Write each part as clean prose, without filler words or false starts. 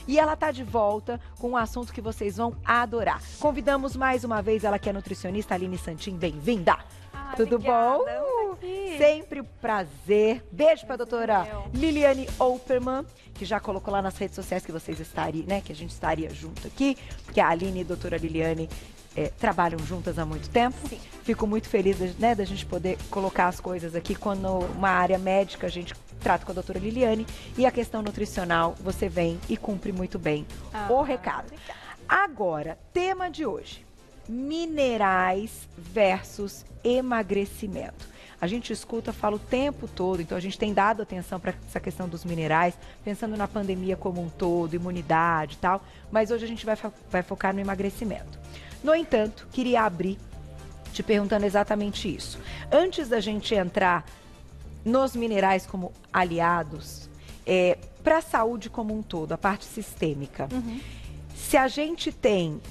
E ela tá de volta com um assunto que vocês vão adorar. Convidamos mais uma vez ela que é nutricionista, Aline Santin, bem-vinda! Tudo obrigada. bom? Sempre um prazer. Beijo pra doutora Liliane Opperman, que já colocou lá nas redes sociais que vocês estariam, né? Que a gente estaria junto aqui, porque a Aline e a doutora Liliane trabalham juntas há muito tempo. Sim. Fico muito feliz, né, da gente poder colocar as coisas aqui quando uma área médica a gente trata com a doutora Liliane e a questão nutricional você vem e cumpre muito bem o recado. Obrigada. Agora, tema de hoje: minerais versus emagrecimento. A gente escuta, fala o tempo todo, então a gente tem dado atenção para essa questão dos minerais, pensando na pandemia como um todo, imunidade e tal, mas hoje a gente vai focar no emagrecimento. No entanto, queria abrir te perguntando exatamente isso. Antes da gente entrar nos minerais como aliados, para a saúde como um todo, a parte sistêmica, se a gente tem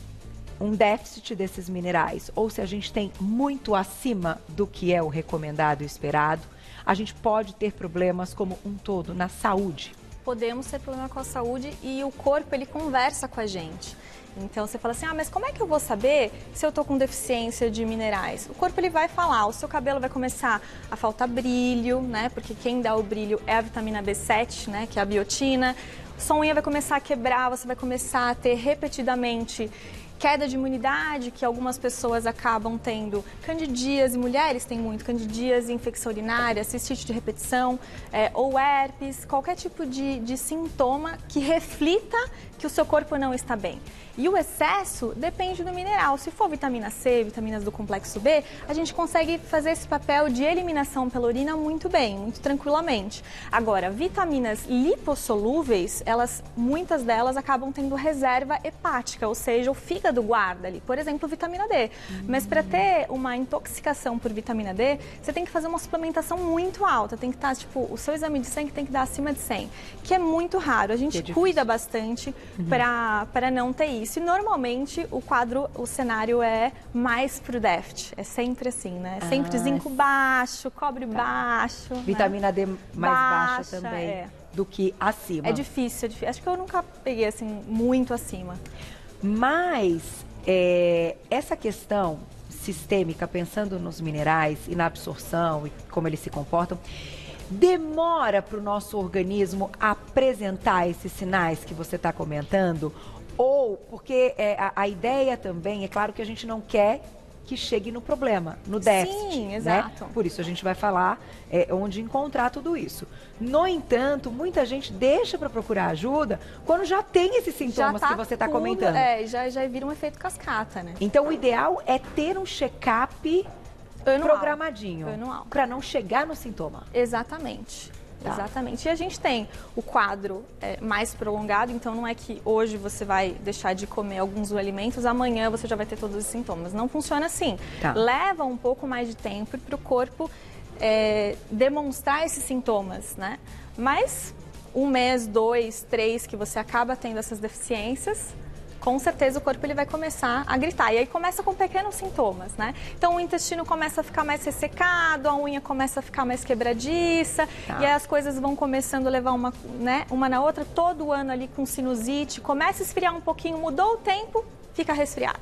um déficit desses minerais, ou se a gente tem muito acima do que é o recomendado e esperado, a gente pode ter problemas como um todo na saúde. Podemos ter problema com a saúde e o corpo, ele conversa com a gente. Então você fala assim, mas como é que eu vou saber se eu tô com deficiência de minerais? O corpo, ele vai falar, o seu cabelo vai começar a faltar brilho, né? Porque quem dá o brilho é a vitamina B7, né? Que é a biotina. Sua unha vai começar a quebrar, você vai começar a ter repetidamente queda de imunidade, que algumas pessoas acabam tendo candidíase, mulheres têm muito candidíase, infecção urinária, cistite de repetição, ou herpes, qualquer tipo de sintoma que reflita que o seu corpo não está bem. E o excesso depende do mineral. Se for vitamina C, vitaminas do complexo B, a gente consegue fazer esse papel de eliminação pela urina muito bem, muito tranquilamente. Agora, vitaminas lipossolúveis, muitas delas acabam tendo reserva hepática, ou seja, o fígado guarda ali. Por exemplo, vitamina D. Mas para ter uma intoxicação por vitamina D, você tem que fazer uma suplementação muito alta. Tem que estar, o seu exame de sangue tem que dar acima de 100, que é muito raro. A gente cuida bastante para não ter isso. E normalmente o cenário é mais pro déficit. É sempre assim, né? É sempre zinco baixo, cobre baixo. Vitamina D mais baixa também do que acima. É difícil. Acho que eu nunca peguei assim muito acima. Mas essa questão sistêmica, pensando nos minerais e na absorção e como eles se comportam, demora para o nosso organismo apresentar esses sinais que você está comentando? Ou, porque a ideia também, é claro que a gente não quer que chegue no problema, no déficit. Sim, exato. Né? Por isso a gente vai falar onde encontrar tudo isso. No entanto, muita gente deixa para procurar ajuda quando já tem esses sintomas que você está comentando. Já vira um efeito cascata, né? Então o ideal é ter um check-up programadinho. Para não chegar no sintoma. Exatamente. Exatamente. E a gente tem o quadro mais prolongado, então não é que hoje você vai deixar de comer alguns alimentos, amanhã você já vai ter todos os sintomas. Não funciona assim. Leva um pouco mais de tempo para o corpo demonstrar esses sintomas, né? Mas 1 mês, 2, 3 que você acaba tendo essas deficiências, com certeza o corpo ele vai começar a gritar. E aí começa com pequenos sintomas, né? Então o intestino começa a ficar mais ressecado, a unha começa a ficar mais quebradiça, e aí as coisas vão começando a levar uma na outra, todo ano ali com sinusite, começa a esfriar um pouquinho, mudou o tempo, fica resfriado.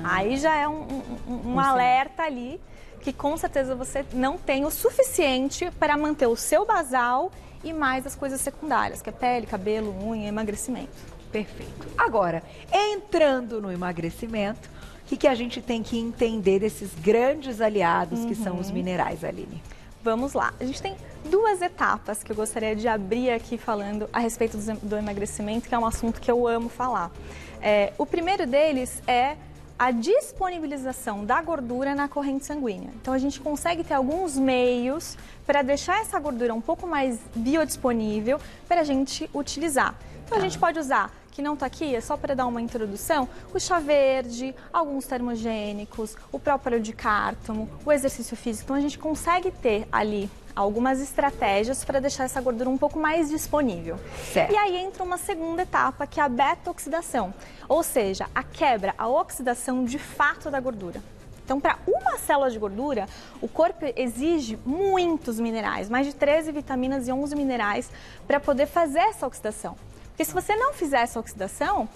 Aí já é um alerta ali, que com certeza você não tem o suficiente para manter o seu basal e mais as coisas secundárias, que é pele, cabelo, unha, emagrecimento. Perfeito. Agora, entrando no emagrecimento, o que a gente tem que entender desses grandes aliados que são os minerais, Aline? Vamos lá. A gente tem 2 etapas que eu gostaria de abrir aqui falando a respeito do emagrecimento, que é um assunto que eu amo falar. O primeiro deles é a disponibilização da gordura na corrente sanguínea. Então a gente consegue ter alguns meios para deixar essa gordura um pouco mais biodisponível para a gente utilizar. Então a gente pode usar, que não está aqui, é só para dar uma introdução, o chá verde, alguns termogênicos, o próprio de cártamo, o exercício físico. Então a gente consegue ter ali algumas estratégias para deixar essa gordura um pouco mais disponível. Certo. E aí entra uma segunda etapa, que é a beta-oxidação, ou seja, a quebra, a oxidação de fato da gordura. Então, para uma célula de gordura, o corpo exige muitos minerais, mais de 13 vitaminas e 11 minerais para poder fazer essa oxidação. Porque se você não fizer essa oxidação,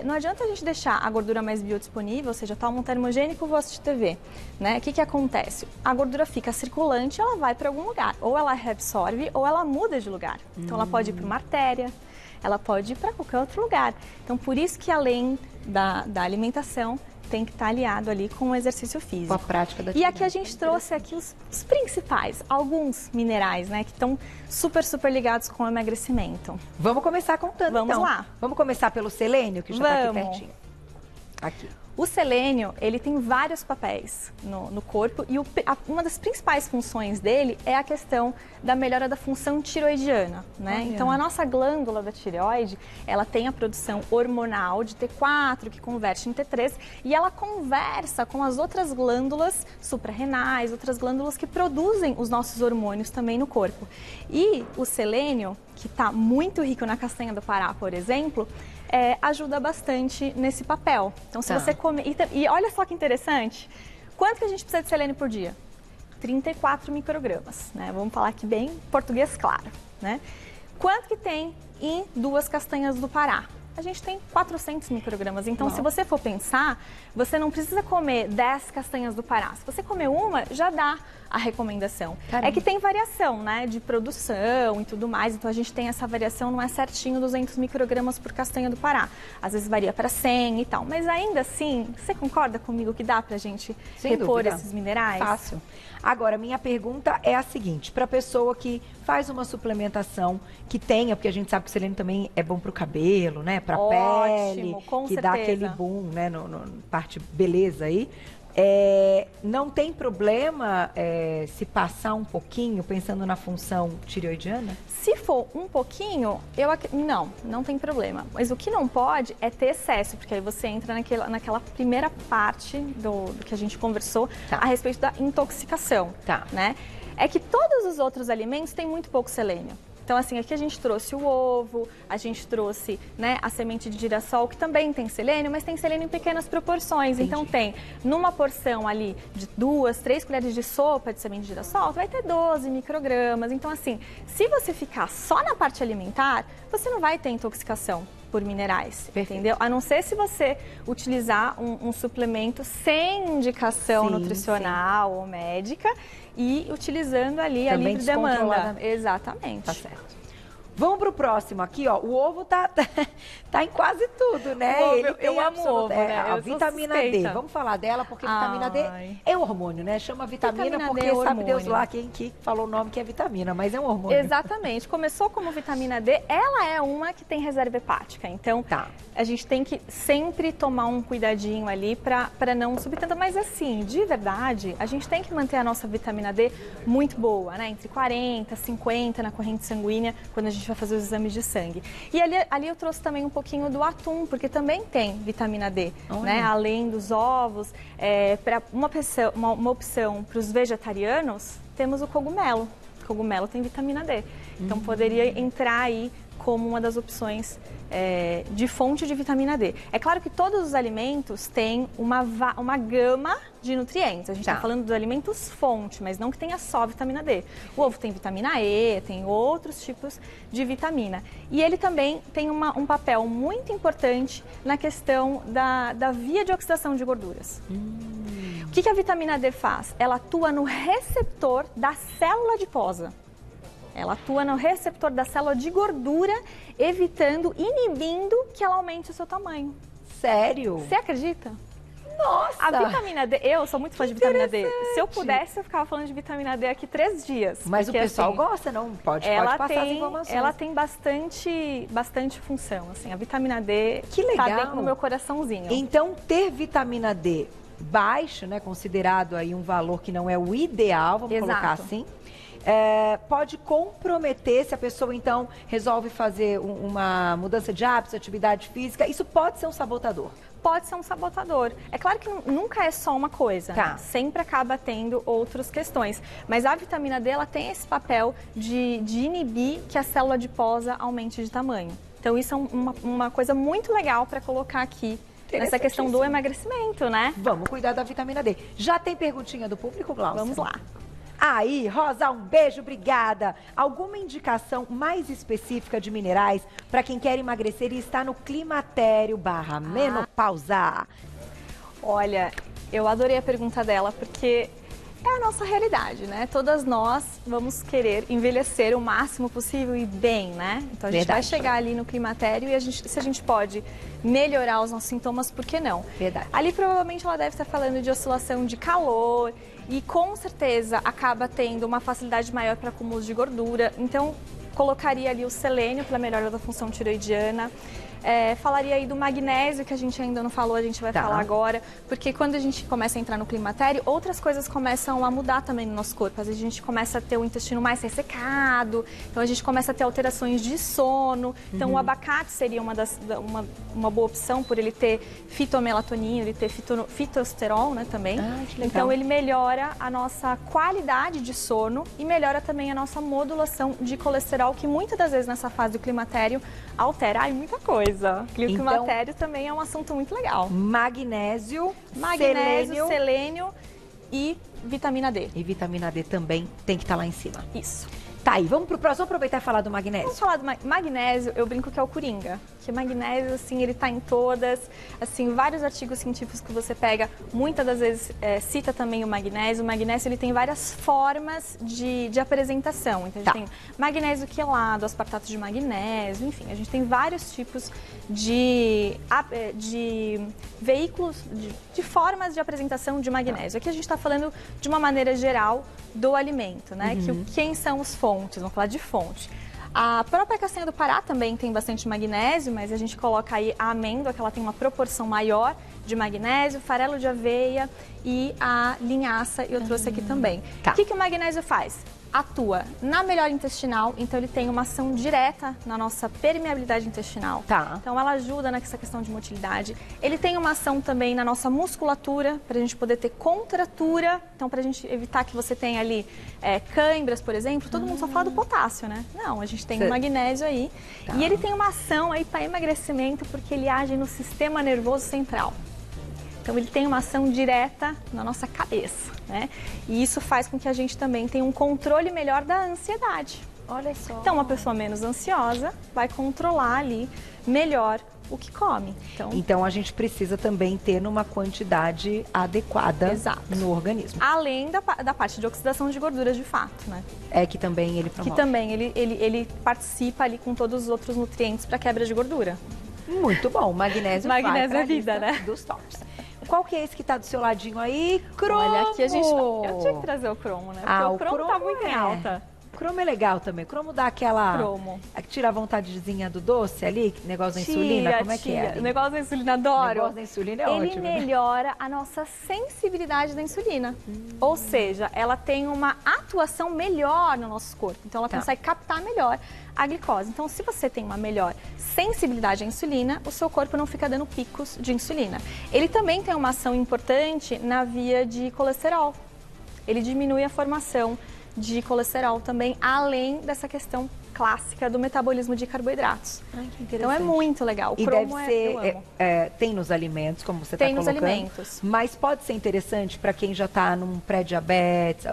não adianta a gente deixar a gordura mais biodisponível, ou seja, toma um termogênico, vou assistir TV, né? O que acontece? A gordura fica circulante, ela vai para algum lugar, ou ela reabsorve, ou ela muda de lugar. Então, ela pode ir para uma artéria, ela pode ir para qualquer outro lugar. Então, por isso que além da alimentação, tem que estar aliado ali com o exercício físico. Com a prática da E aqui a gente trouxe aqui os principais, alguns minerais, né, que estão super ligados com o emagrecimento. Vamos começar contando, Vamos então. lá. Vamos começar pelo selênio, que já está aqui pertinho. Aqui. O selênio, ele tem vários papéis no corpo e uma das principais funções dele é a questão da melhora da função tiroidiana, né? Então, a nossa glândula da tireoide, ela tem a produção hormonal de T4, que converte em T3, e ela conversa com as outras glândulas suprarrenais, outras glândulas que produzem os nossos hormônios também no corpo. E o selênio, que está muito rico na castanha do Pará, por exemplo, ajuda bastante nesse papel. Então, se você comer... E olha só que interessante, quanto que a gente precisa de selênio por dia? 34 microgramas, né? Vamos falar aqui bem português claro, né? Quanto que tem em 2 castanhas do Pará? A gente tem 400 microgramas. Então, se você for pensar, você não precisa comer 10 castanhas do Pará. Se você comer uma, já dá a recomendação. Caramba. É que tem variação, né, de produção e tudo mais. Então, a gente tem essa variação, não é certinho 200 microgramas por castanha do Pará. Às vezes varia para 100 e tal. Mas ainda assim, você concorda comigo que dá pra gente repor esses minerais? Fácil. Agora, minha pergunta é a seguinte, para a pessoa que faz uma suplementação que tenha, porque a gente sabe que o selênio também é bom para o cabelo, né, para a pele, com que certeza. dá aquele boom, né, no parte beleza aí. Não tem problema se passar um pouquinho, pensando na função tireoidiana? Se for um pouquinho, não tem problema. Mas o que não pode é ter excesso, porque aí você entra naquela primeira parte do que a gente conversou a respeito da intoxicação, né? É que todos os outros alimentos têm muito pouco selênio. Então, assim, aqui a gente trouxe o ovo, a gente trouxe, né, a semente de girassol, que também tem selênio, mas tem selênio em pequenas proporções. Entendi. Então, tem numa porção ali de 2, 3 colheres de sopa de semente de girassol, vai ter 12 microgramas. Então, assim, se você ficar só na parte alimentar, você não vai ter intoxicação por minerais, entendeu? A não ser se você utilizar um suplemento sem indicação nutricional ou médica e utilizando ali também a livre demanda. Exatamente. Tá certo. Vamos pro próximo aqui, ó. O ovo tá em quase tudo, né? Eu amo ovo, né? A vitamina D. Vamos falar dela, porque vitamina D é hormônio, né? Chama vitamina porque sabe Deus lá quem que falou o nome que é vitamina, mas é um hormônio. Exatamente. Começou como vitamina D, ela é uma que tem reserva hepática. Então, a gente tem que sempre tomar um cuidadinho ali para não subir tanto. Mas assim, de verdade, a gente tem que manter a nossa vitamina D muito boa, né? Entre 40 e 50 na corrente sanguínea, quando a gente vai fazer os exames de sangue. E ali eu trouxe também um pouquinho do atum, porque também tem vitamina D, né? Além dos ovos. Para uma opção para os vegetarianos, temos o cogumelo. O cogumelo tem vitamina D. Então, poderia entrar aí como uma das opções de fonte de vitamina D. É claro que todos os alimentos têm uma gama de nutrientes. A gente está falando dos alimentos fonte, mas não que tenha só vitamina D. O ovo tem vitamina E, tem outros tipos de vitamina. E ele também tem um papel muito importante na questão da via de oxidação de gorduras. O que a vitamina D faz? Ela atua no receptor da célula adiposa. Ela atua no receptor da célula de gordura, inibindo que ela aumente o seu tamanho. Sério? Você acredita? Nossa! A vitamina D, eu sou muito fã de vitamina D. Se eu pudesse, eu ficava falando de vitamina D aqui 3 dias. Mas porque, o pessoal assim, gosta, não? Pode passar as informações. Ela tem bastante função, assim. A vitamina D tá dentro do meu coraçãozinho. Então, ter vitamina D baixo, né, considerado aí um valor que não é o ideal, vamos colocar assim, pode comprometer se a pessoa, então, resolve fazer uma mudança de hábitos, atividade física. Isso pode ser um sabotador. Pode ser um sabotador. É claro que nunca é só uma coisa, né? Sempre acaba tendo outras questões. Mas a vitamina D, ela tem esse papel de inibir que a célula adiposa aumente de tamanho. Então, isso é uma coisa muito legal para colocar aqui nessa questão do emagrecimento, né? Vamos cuidar da vitamina D. Já tem perguntinha do público, Glaucia? Vamos lá. Aí, Rosa, um beijo, obrigada. Alguma indicação mais específica de minerais para quem quer emagrecer e está no climatério/menopausa? Olha, eu adorei a pergunta dela, porque é a nossa realidade, né? Todas nós vamos querer envelhecer o máximo possível e bem, né? Então a gente vai chegar ali no climatério e se a gente pode melhorar os nossos sintomas, por que não? Verdade. Ali provavelmente ela deve estar falando de oscilação de calor e com certeza acaba tendo uma facilidade maior para acúmulo de gordura. Então colocaria ali o selênio para melhora da função tiroidiana. Falaria aí do magnésio, que a gente ainda não falou, a gente vai falar agora, porque quando a gente começa a entrar no climatério, outras coisas começam a mudar também no nosso corpo. Às vezes a gente começa a ter o intestino mais ressecado, então a gente começa a ter alterações de sono. Então o abacate seria uma boa opção, por ele ter fitomelatonina, ele ter fitosterol, né, também. Que legal. Então ele melhora a nossa qualidade de sono e melhora também a nossa modulação de colesterol, que muitas das vezes nessa fase do climatério altera muita coisa. O climatério também é um assunto muito legal. Magnésio, selênio e vitamina D. E vitamina D também tem que estar lá em cima. Isso. Tá aí, vamos pro próximo, aproveitar e falar do magnésio. Vamos falar do magnésio, eu brinco que é o coringa. Que magnésio, assim, ele tá em todas, assim, vários artigos científicos que você pega, muitas das vezes cita também o magnésio. O magnésio, ele tem várias formas de apresentação. Então, a gente tem magnésio quelado, aspartato de magnésio, enfim, a gente tem vários tipos de veículos, de formas de apresentação de magnésio. Aqui a gente está falando de uma maneira geral do alimento, né? Quem são os fontes? Vamos falar de fonte. A própria castanha do Pará também tem bastante magnésio, mas a gente coloca aí a amêndoa, que ela tem uma proporção maior de magnésio, farelo de aveia e a linhaça, eu trouxe aqui também. O que o magnésio faz? Atua na melhora intestinal, então ele tem uma ação direta na nossa permeabilidade intestinal. Então ela ajuda nessa questão de motilidade. Ele tem uma ação também na nossa musculatura, para a gente poder ter contratura. Então, para a gente evitar que você tenha ali cãibras, por exemplo, todo mundo só fala do potássio, né? Não, a gente tem o magnésio aí. E ele tem uma ação aí para emagrecimento, porque ele age no sistema nervoso central. Então ele tem uma ação direta na nossa cabeça, né? E isso faz com que a gente também tenha um controle melhor da ansiedade. Olha só. Então uma pessoa menos ansiosa vai controlar ali melhor o que come. Então a gente precisa também ter numa quantidade adequada no organismo. Além da parte de oxidação de gorduras de fato, né? Que também ele promove. Que também ele participa ali com todos os outros nutrientes para quebra de gordura. Muito bom, magnésio vai é vida, né? Dos tops. Qual que é esse que tá do seu ladinho aí? Cromo! Olha, aqui a gente... Eu tinha que trazer o cromo, né? Porque o cromo tá muito em alta. O cromo é legal também. O cromo dá aquela... Tira a vontadezinha do doce ali, negócio da insulina, como é que é? O negócio da insulina, adoro. O negócio da insulina é ótimo. Ele melhora a nossa sensibilidade da insulina. Ou seja, ela tem uma atuação melhor no nosso corpo. Então, ela consegue captar melhor a glicose. Então, se você tem uma melhor sensibilidade à insulina, o seu corpo não fica dando picos de insulina. Ele também tem uma ação importante na via de colesterol. Ele diminui a formação de colesterol também, além dessa questão clássica do metabolismo de carboidratos. Que interessante. Então é muito legal. O cromo deve ser, tem nos alimentos, como você está colocando. Tem nos alimentos. Mas pode ser interessante para quem já está num pré-diabetes,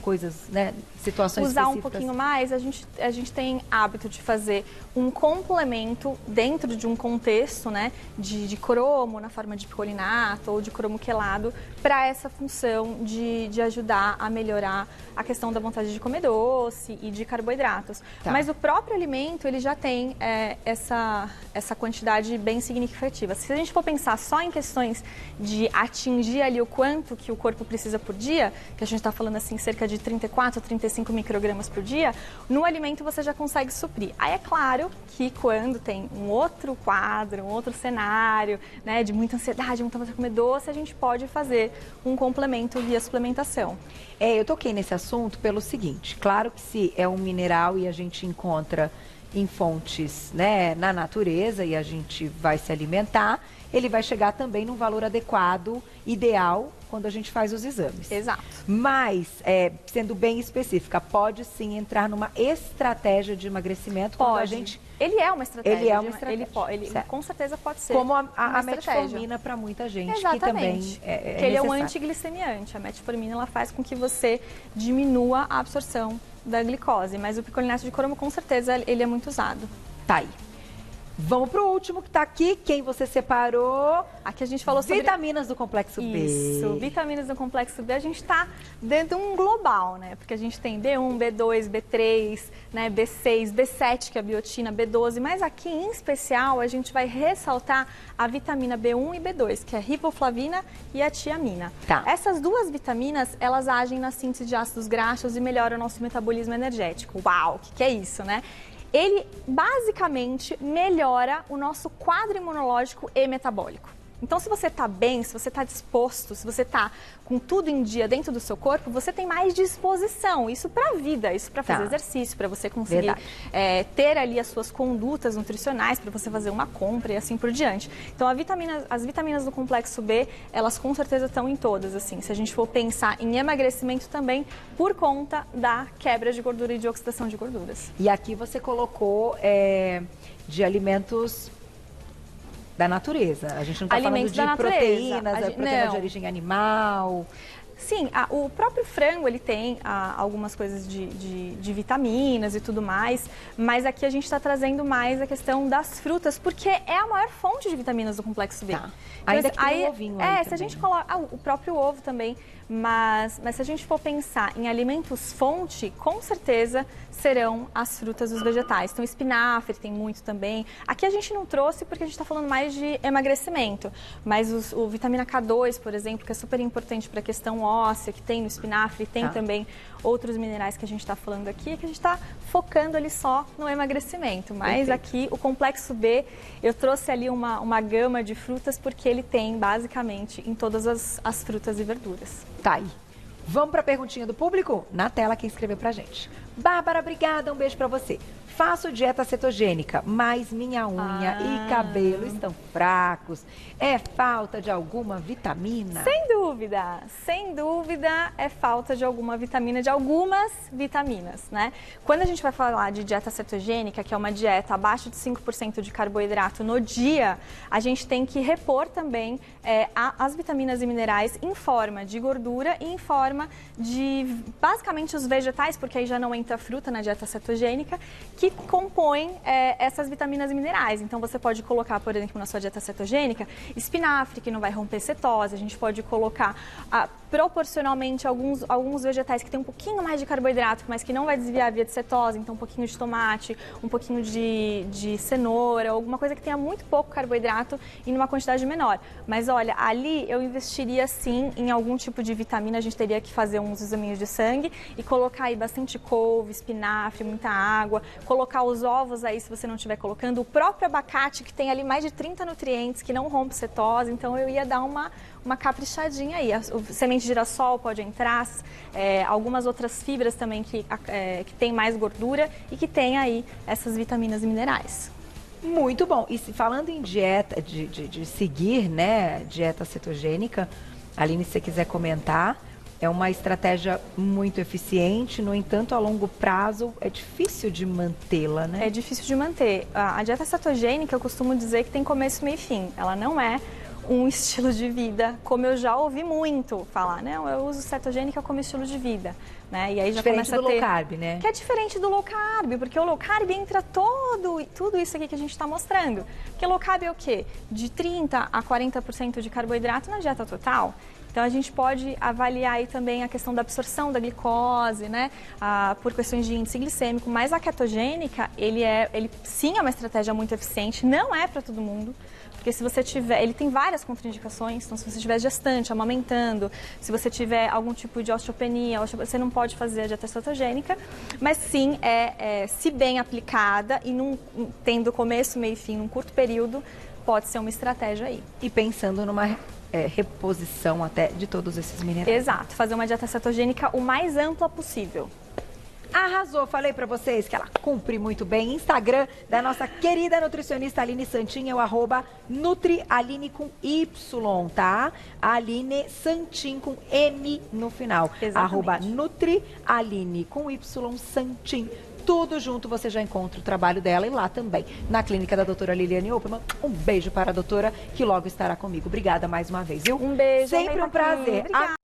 coisas, né, situações usar específicas. Um pouquinho mais, a gente tem hábito de fazer um complemento dentro de um contexto, né, de cromo na forma de picolinato ou de cromo quelado, para essa função de ajudar a melhorar a questão da vontade de comer doce e de carboidratos. Mas o próprio alimento, ele já tem essa quantidade bem significativa. Se a gente for pensar só em questões de atingir ali o quanto que o corpo precisa por dia, que a gente está falando assim, cerca de 34, 35 microgramas por dia, no alimento você já consegue suprir. Aí é claro que quando tem um outro quadro, um outro cenário, né, de muita ansiedade, muita vontade de comer doce, a gente pode fazer um complemento via suplementação. Eu toquei nesse assunto pelo seguinte, claro que se é um mineral e a gente encontra em fontes, né, na natureza e a gente vai se alimentar, ele vai chegar também num valor adequado, ideal, quando a gente faz os exames. Exato. Mas, sendo bem específica, pode sim entrar numa estratégia de emagrecimento quando a gente Ele é uma estratégia. Ele é uma estratégia. Ele com certeza pode ser. Como a metformina para muita gente, exatamente, que também é que ele é um antiglicemiante. A metformina ela faz com que você diminua a absorção da glicose, mas o picolinato de cromo com certeza ele é muito usado. Tá aí. Vamos pro último que tá aqui, quem você separou. Aqui a gente falou sobre... vitaminas do complexo B. Isso, vitaminas do complexo B, a gente tá dentro de um global, né? Porque a gente tem B1, B2, B3, né? B6, B7, que é a biotina, B12, mas aqui em especial a gente vai ressaltar a vitamina B1 e B2, que é a riboflavina e a tiamina. Tá. Essas duas vitaminas, elas agem na síntese de ácidos graxos e melhoram o nosso metabolismo energético. Uau, o que é isso, né? Ele basicamente melhora o nosso quadro imunológico e metabólico. Então, se você está bem, se você está disposto, se você está com tudo em dia dentro do seu corpo, você tem mais disposição. Isso para a vida, isso para fazer exercício, para você conseguir ter ali as suas condutas nutricionais, para você fazer uma compra e assim por diante. Então, as vitaminas do complexo B, elas com certeza estão em todas. Assim, se a gente for pensar em emagrecimento também, por conta da quebra de gordura e de oxidação de gorduras. E aqui você colocou de alimentos da natureza. A gente não está falando de proteínas, proteína de origem animal. Sim, o próprio frango ele tem algumas coisas de vitaminas e tudo mais, mas aqui a gente está trazendo mais a questão das frutas, porque é a maior fonte de vitaminas do complexo B. Tá. Ainda que tem um ovinho aí se a gente coloca o próprio ovo também, mas se a gente for pensar em alimentos fonte, com certeza serão as frutas e os vegetais. Então, espinafre tem muito também. Aqui a gente não trouxe porque a gente está falando mais de emagrecimento, mas o vitamina K2, por exemplo, que é super importante para a questão óssea, que tem no espinafre, tem também outros minerais que a gente está falando aqui, que a gente está focando ali só no emagrecimento. Mas aqui o complexo B, eu trouxe ali uma gama de frutas porque ele tem basicamente em todas as frutas e verduras. Tá aí. Vamos para a perguntinha do público? Na tela quem escreveu pra gente. Bárbara, obrigada, um beijo para você. Faço dieta cetogênica, mas minha unha e cabelo estão fracos. É falta de alguma vitamina? Sem dúvida é falta de alguma vitamina, de algumas vitaminas, né? Quando a gente vai falar de dieta cetogênica, que é uma dieta abaixo de 5% de carboidrato no dia, a gente tem que repor também as vitaminas e minerais em forma de gordura e em forma de, basicamente, os vegetais, porque aí já não entra fruta na dieta cetogênica, que compõem essas vitaminas e minerais. Então, você pode colocar, por exemplo, na sua dieta cetogênica, espinafre, que não vai romper cetose. A gente pode colocar proporcionalmente alguns vegetais que tem um pouquinho mais de carboidrato, mas que não vai desviar a via de cetose. Então, um pouquinho de tomate, um pouquinho de cenoura, alguma coisa que tenha muito pouco carboidrato e numa quantidade menor. Mas, olha, ali eu investiria, sim, em algum tipo de vitamina. A gente teria que fazer uns examinhos de sangue e colocar aí bastante couve, espinafre, muita água, colocar os ovos aí se você não estiver colocando, o próprio abacate que tem ali mais de 30 nutrientes, que não rompe cetose, então eu ia dar uma caprichadinha aí. O semente de girassol pode entrar, algumas outras fibras também que tem mais gordura e que tem aí essas vitaminas e minerais. Muito bom. E falando em dieta, de seguir, né, dieta cetogênica, Aline, se você quiser comentar, é uma estratégia muito eficiente, no entanto, a longo prazo é difícil de mantê-la, né? É difícil de manter. A dieta cetogênica, eu costumo dizer que tem começo, meio e fim. Ela não é um estilo de vida, como eu já ouvi muito falar, né? Eu uso cetogênica como estilo de vida, né? E aí já diferente começa do low carb, né? Que é diferente do low carb, porque o low carb entra tudo isso aqui que a gente está mostrando. Porque low carb é o quê? De 30% a 40% de carboidrato na dieta total. Então, a gente pode avaliar aí também a questão da absorção da glicose, né, por questões de índice glicêmico, mas a ketogênica, ele sim é uma estratégia muito eficiente, não é para todo mundo, porque se você tiver, ele tem várias contraindicações, então se você estiver gestante, amamentando, se você tiver algum tipo de osteopenia, você não pode fazer a dieta cetogênica, mas sim, se bem aplicada e tendo começo, meio e fim, num curto período, pode ser uma estratégia aí. E pensando numa reposição até de todos esses minerais. Exato, fazer uma dieta cetogênica o mais ampla possível. Arrasou, falei pra vocês que ela cumpre muito bem. Instagram da nossa querida nutricionista Aline Santin é o @NutriAline com Y, tá? Aline Santin com M no final. Exatamente. @NutriAline com Y Santin. tudo junto você já encontra o trabalho dela e lá também, na clínica da doutora Liliane Opperman. Um beijo para a doutora, que logo estará comigo. Obrigada mais uma vez, viu? Um beijo. Sempre um prazer. Obrigada.